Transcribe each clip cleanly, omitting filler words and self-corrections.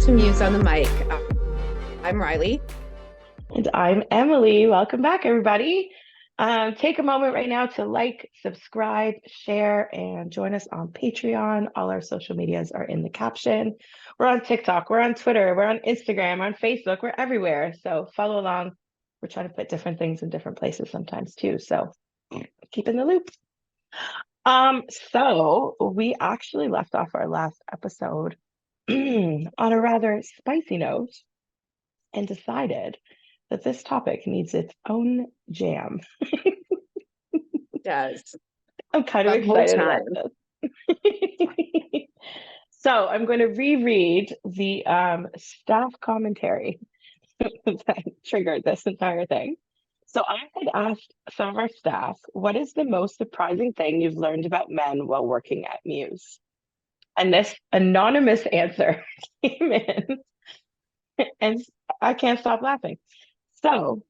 to Muse on the Mic. I'm Riley. And I'm Emily. Welcome back, everybody. Take a moment right now to like, subscribe, share, and join us on Patreon. All our social medias are in the caption. We're on TikTok, we're on Twitter, we're on Instagram, we're on Facebook, we're everywhere. So follow along. We're trying to put different things in different places sometimes too. So keep in the loop. So we actually left off our last episode on a rather spicy note and decided that this topic needs its own jam. It does. I'm kind of The whole excited about time. this. So I'm going to reread the staff commentary that triggered this entire thing. So I had asked some of our staff, what is the most surprising thing you've learned about men while working at Muse? And this anonymous answer came in, and I can't stop laughing. So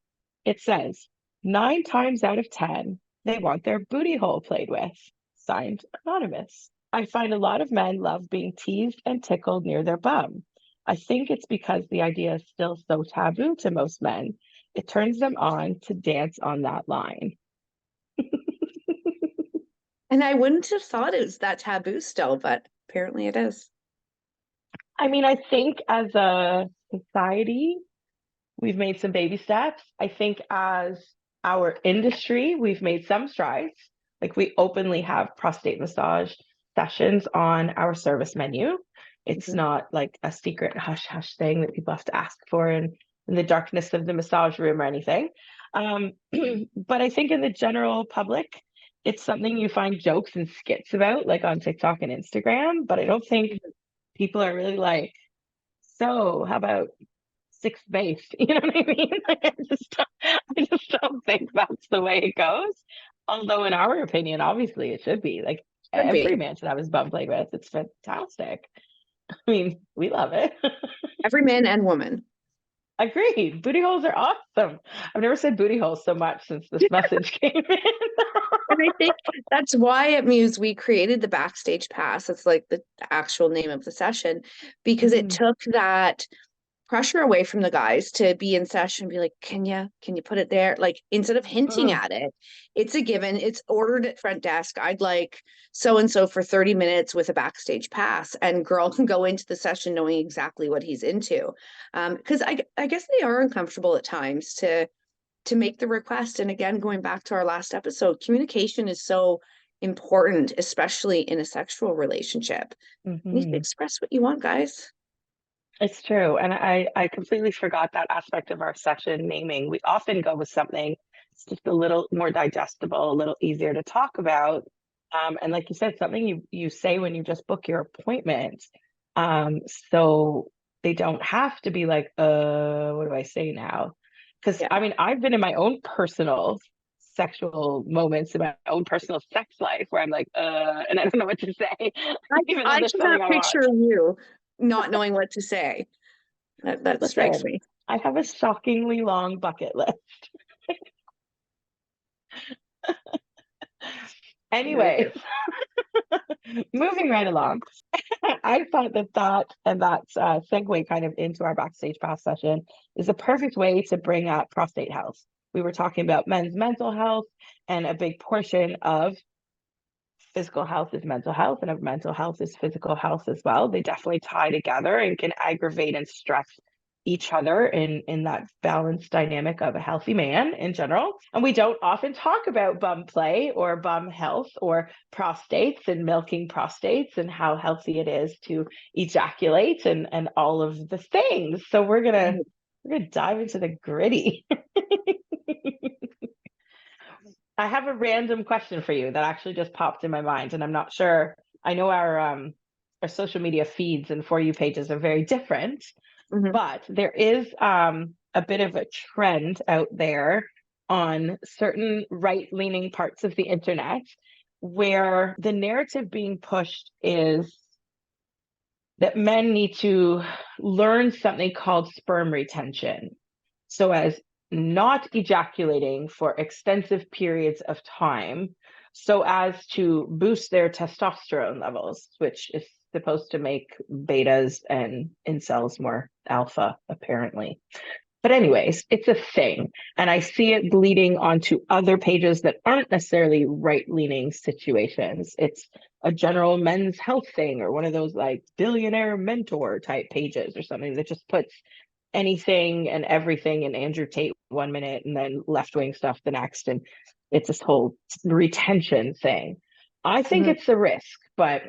it says 9 times out of 10, they want their booty hole played with. Signed, Anonymous. I find a lot of men love being teased and tickled near their bum. I think it's because the idea is still so taboo to most men. It turns them on to dance on that line. And I wouldn't have thought it was that taboo still, but apparently it is. I mean, I think as a society, we've made some baby steps. I think as our industry, we've made some strides. Like we openly have prostate massage sessions on our service menu. It's not like a secret hush hush thing that people have to ask for in the darkness of the massage room or anything. But I think in the general public, it's something you find jokes and skits about, like on TikTok and Instagram. But I don't think people are really like, so how about sixth base? You know what I mean? I just don't think that's the way it goes. Although, in our opinion, obviously it should be. Like Could every be. man should have his bum played with. It's fantastic. I mean, we love it. Every man and woman. Agreed. Booty holes are awesome. I've never said booty holes so much since this message came in. And I think that's why at Muse we created the backstage pass. It's like the actual name of the session, because it took that pressure away from the guys to be in session and be like, can you put it there? Like instead of hinting at it, it's a given. It's ordered at front desk. I'd like so and so for 30 minutes with a backstage pass, and girl can go into the session knowing exactly what he's into. Because I guess they are uncomfortable at times to make the request. And again, going back to our last episode, communication is so important, especially in a sexual relationship. You need to express what you want, guys. It's true. And I completely forgot that aspect of our session naming. We often go with something that's just a little more digestible, a little easier to talk about. And like you said, something you say when you just book your appointment. So they don't have to be like, what do I say now? Because I mean, I've been in my own personal sexual moments in my own personal sex life where I'm like, and I don't know what to say, even though I there's something cannot I want. picture you not knowing what to say. That strikes Listen, me. I have a shockingly long bucket list. Very Anyway, good. moving right along. I thought that segue kind of into our backstage pass session is a perfect way to bring up prostate health. We were talking about men's mental health, and a big portion of physical health is mental health, and of mental health is physical health as well. They definitely tie together and can aggravate and stress each other in that balanced dynamic of a healthy man in general. And we don't often talk about bum play or bum health or prostates and milking prostates and how healthy it is to ejaculate and all of the things. So we're gonna dive into the gritty. I have a random question for you that actually just popped in my mind, and I'm not sure. I know our social media feeds and For You pages are very different, but there is a bit of a trend out there on certain right-leaning parts of the internet where the narrative being pushed is that men need to learn something called sperm retention, so as not ejaculating for extensive periods of time, so as to boost their testosterone levels, which is supposed to make betas and incels more alpha, apparently. But anyways, it's a thing. And I see it bleeding onto other pages that aren't necessarily right-leaning situations. It's a general men's health thing, or one of those like billionaire mentor type pages or something that just puts anything and everything in Andrew Tate 1 minute and then left-wing stuff the next. And it's this whole retention thing. I think Mhm. it's a risk, but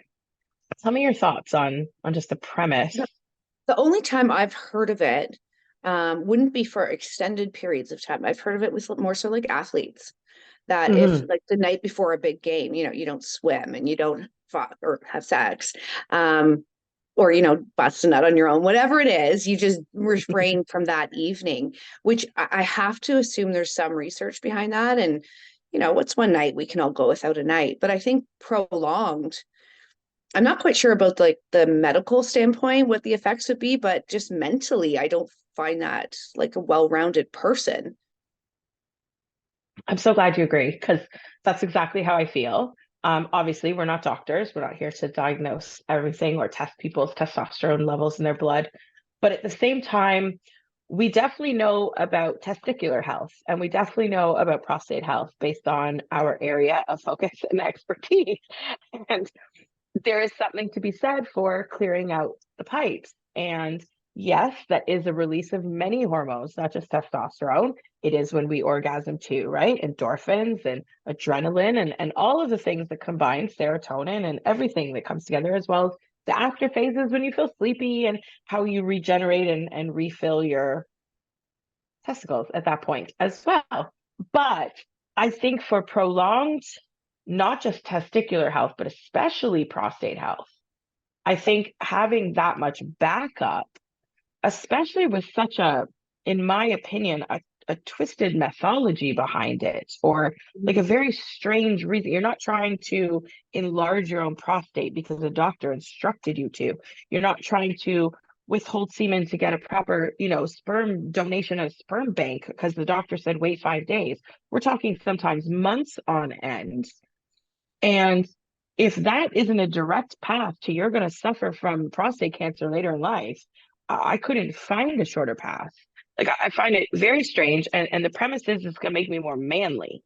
tell me your thoughts on just the premise. The only time I've heard of it wouldn't be for extended periods of time. I've heard of it with more so like athletes that if Mhm. like the night before a big game, you don't swim and you don't fuck or have sex, um, or bust a nut on your own, whatever it is, you just refrain from that evening, which I have to assume there's some research behind that. And what's one night we can all go without a night? But I think prolonged, I'm not quite sure about like the medical standpoint, what the effects would be, but just mentally, I don't find that like a well-rounded person. I'm so glad you agree because that's exactly how I feel. Obviously, we're not doctors. We're not here to diagnose everything or test people's testosterone levels in their blood. But at the same time, we definitely know about testicular health and we definitely know about prostate health based on our area of focus and expertise. And there is something to be said for clearing out the pipes. And yes, that is a release of many hormones, not just testosterone. It is when we orgasm too, right? Endorphins and adrenaline and all of the things that combine serotonin and everything that comes together, as well as the after phases when you feel sleepy and how you regenerate and refill your testicles at that point as well. But I think for prolonged, not just testicular health, but especially prostate health, I think having that much backup, especially with such a, in my opinion, a twisted methodology behind it, or like a very strange reason. You're not trying to enlarge your own prostate because the doctor instructed you to. You're not trying to withhold semen to get a proper, sperm donation at a sperm bank because the doctor said wait 5 days. We're talking sometimes months on end. And if that isn't a direct path to you're going to suffer from prostate cancer later in life, I couldn't find a shorter path. Like I find it very strange. And the premise is it's going to make me more manly.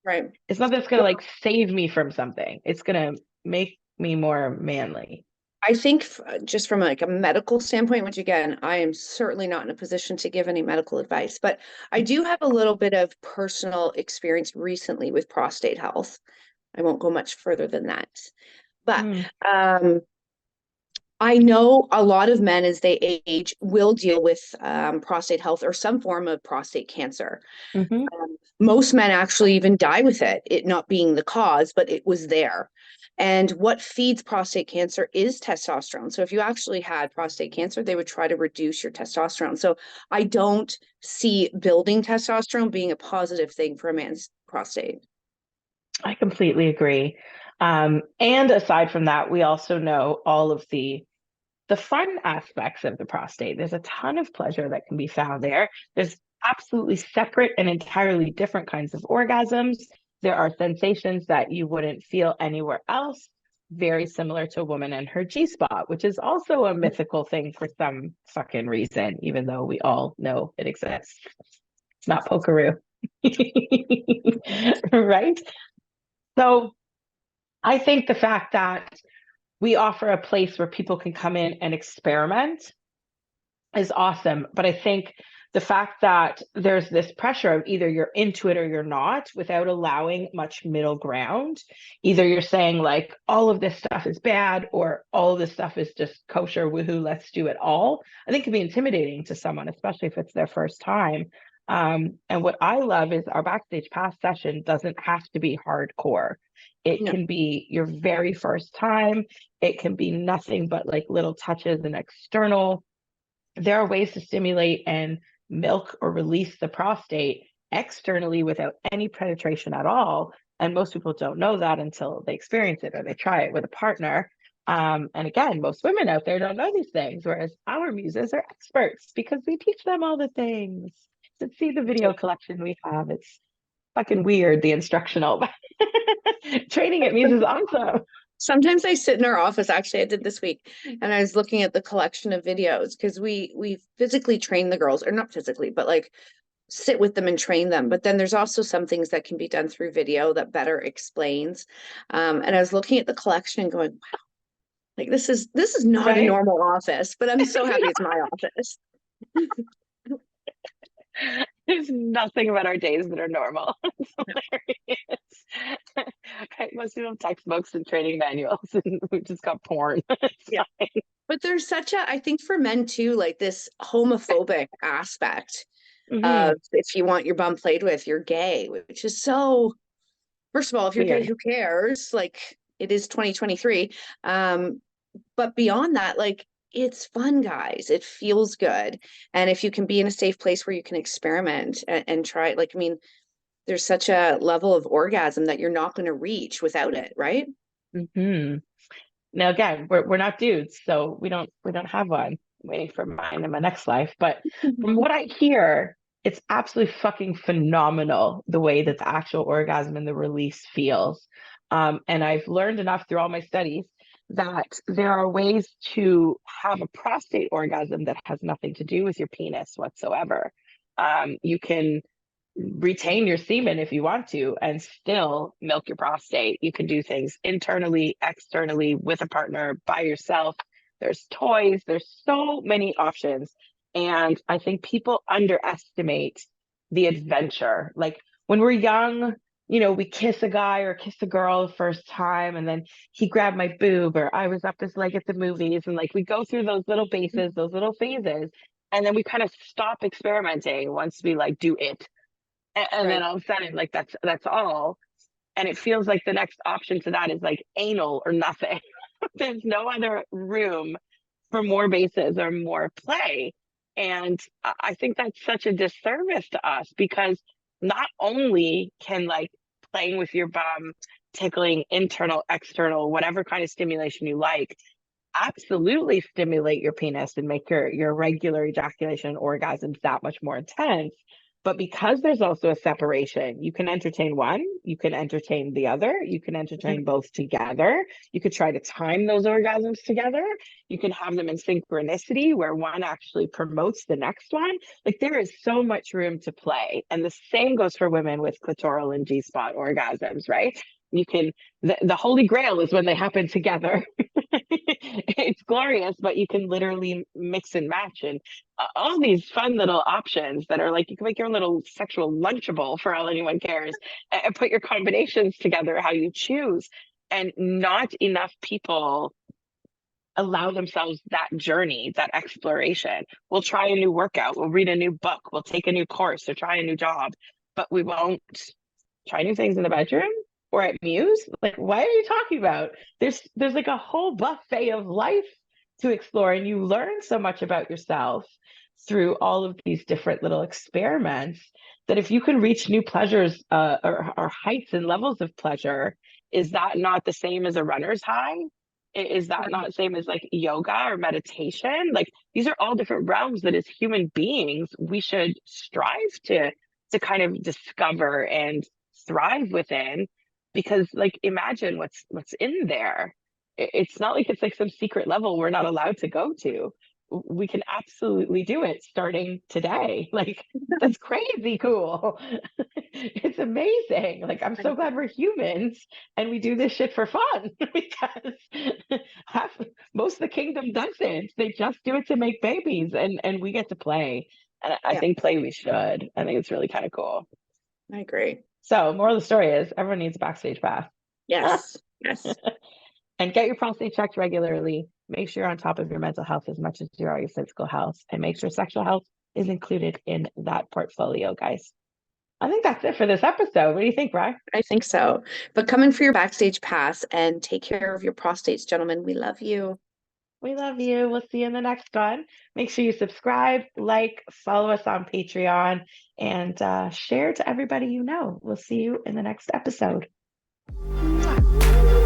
Right. It's not that it's going to like save me from something. It's going to make me more manly. I think just from like a medical standpoint, which again, I am certainly not in a position to give any medical advice, but I do have a little bit of personal experience recently with prostate health. I won't go much further than that. But Mm, um, I know a lot of men as they age will deal with prostate health or some form of prostate cancer. hmm. Most men actually even die with it not being the cause, but it was there. And what feeds prostate cancer is testosterone. So if you actually had prostate cancer, they would try to reduce your testosterone. So I don't see building testosterone being a positive thing for a man's prostate. I completely agree. And aside from that, we also know all of the fun aspects of the prostate. There's a ton of pleasure that can be found there. There's absolutely separate and entirely different kinds of orgasms. There are sensations that you wouldn't feel anywhere else, very similar to a woman and her G spot, which is also a mythical thing for some fucking reason, even though we all know it exists. It's not pokeroo. Right? So I think the fact that we offer a place where people can come in and experiment is awesome. But I think the fact that there's this pressure of either you're into it or you're not without allowing much middle ground. Either you're saying like all of this stuff is bad or all of this stuff is just kosher, woohoo, let's do it all. I think it can be intimidating to someone, especially if it's their first time. And what I love is our backstage pass session doesn't have to be hardcore. It No. can be your very first time. It can be nothing but like little touches and external. There are ways to stimulate and milk or release the prostate externally without any penetration at all. And most people don't know that until they experience it or they try it with a partner. And again, most women out there don't know these things, whereas our muses are experts because we teach them all the things. So see the video collection we have. It's fucking weird, the instructional. Training at Muse is awesome. Sometimes I sit in our office, actually I did this week, and I was looking at the collection of videos because we physically train the girls, or not physically, but like sit with them and train them. But then there's also some things that can be done through video that better explains. And I was looking at the collection and going, wow, like this is not a Right? normal office, but I'm so happy it's my office. There's nothing about our days that are normal. It's hilarious. Right? Most people have textbooks and training manuals, and we just got porn. It's Yeah. fine. But there's such a, I think for men too, like this homophobic aspect Mhm. of if you want your bum played with, you're gay, which is so, first of all, if you're gay, Weird. who cares? Like it is 2023. But beyond that, like it's fun, guys. It feels good. And if you can be in a safe place where you can experiment and try, like, I mean, there's such a level of orgasm that you're not going to reach without it, right? Hmm. Now again, we're not dudes, so we don't have one. I'm waiting for mine in my next life. But from what I hear, it's absolutely fucking phenomenal the way that the actual orgasm and the release feels. And I've learned enough through all my studies that there are ways to have a prostate orgasm that has nothing to do with your penis whatsoever. You can retain your semen if you want to and still milk your prostate. You can do things internally, externally, with a partner, by yourself. There's toys, there's so many options. And I think people underestimate the adventure. Like when we're young, we kiss a guy or kiss a girl the first time, and then he grabbed my boob, or I was up his leg at the movies. And like we go through those little bases, those little phases, and then we kind of stop experimenting once we like do it, and then Right. all of a sudden like that's all, and it feels like the next option to that is like anal or nothing. There's no other room for more bases or more play, and I think that's such a disservice to us, because not only can like playing with your bum, tickling internal, external, whatever kind of stimulation you like, absolutely stimulate your penis and make your regular ejaculation and orgasms that much more intense. But because there's also a separation, you can entertain one, you can entertain the other, you can entertain both together. You could try to time those orgasms together. You can have them in synchronicity where one actually promotes the next one. Like there is so much room to play. And the same goes for women with clitoral and G spot orgasms, right? You can, the holy grail is when they happen together. It's glorious, but you can literally mix and match, and all these fun little options that are like you can make your own little sexual lunchable for all anyone cares, and put your combinations together how you choose. And not enough people allow themselves that journey, that exploration. We'll try a new workout, we'll read a new book, we'll take a new course or try a new job, but we won't try new things in the bedroom or at Muse. Like, what are you talking about? There's like a whole buffet of life to explore, and you learn so much about yourself through all of these different little experiments, that if you can reach new pleasures, or heights and levels of pleasure, is that not the same as a runner's high? Is that not the same as like yoga or meditation? Like these are all different realms that as human beings we should strive to kind of discover and thrive within, because like imagine what's in there. It's not like it's like some secret level we're not allowed to go to. We can absolutely do it starting today. Like that's crazy cool. It's amazing. Like I'm so glad we're humans and we do this shit for fun, because half, most of the kingdom doesn't. They just do it to make babies, and we get to play. And I Yeah, think play we should. I think it's really kind of cool. I agree. So, moral of the story is everyone needs a backstage pass. Yes. Yes. And get your prostate checked regularly. Make sure you're on top of your mental health as much as you are your physical health, and make sure sexual health is included in that portfolio, guys. I think that's it for this episode. What do you think, Bri? I think so. But come in for your backstage pass and take care of your prostates, gentlemen. We love you. We love you. We'll see you in the next one. Make sure you subscribe, like, follow us on Patreon, and share to everybody you know. We'll see you in the next episode. Mwah.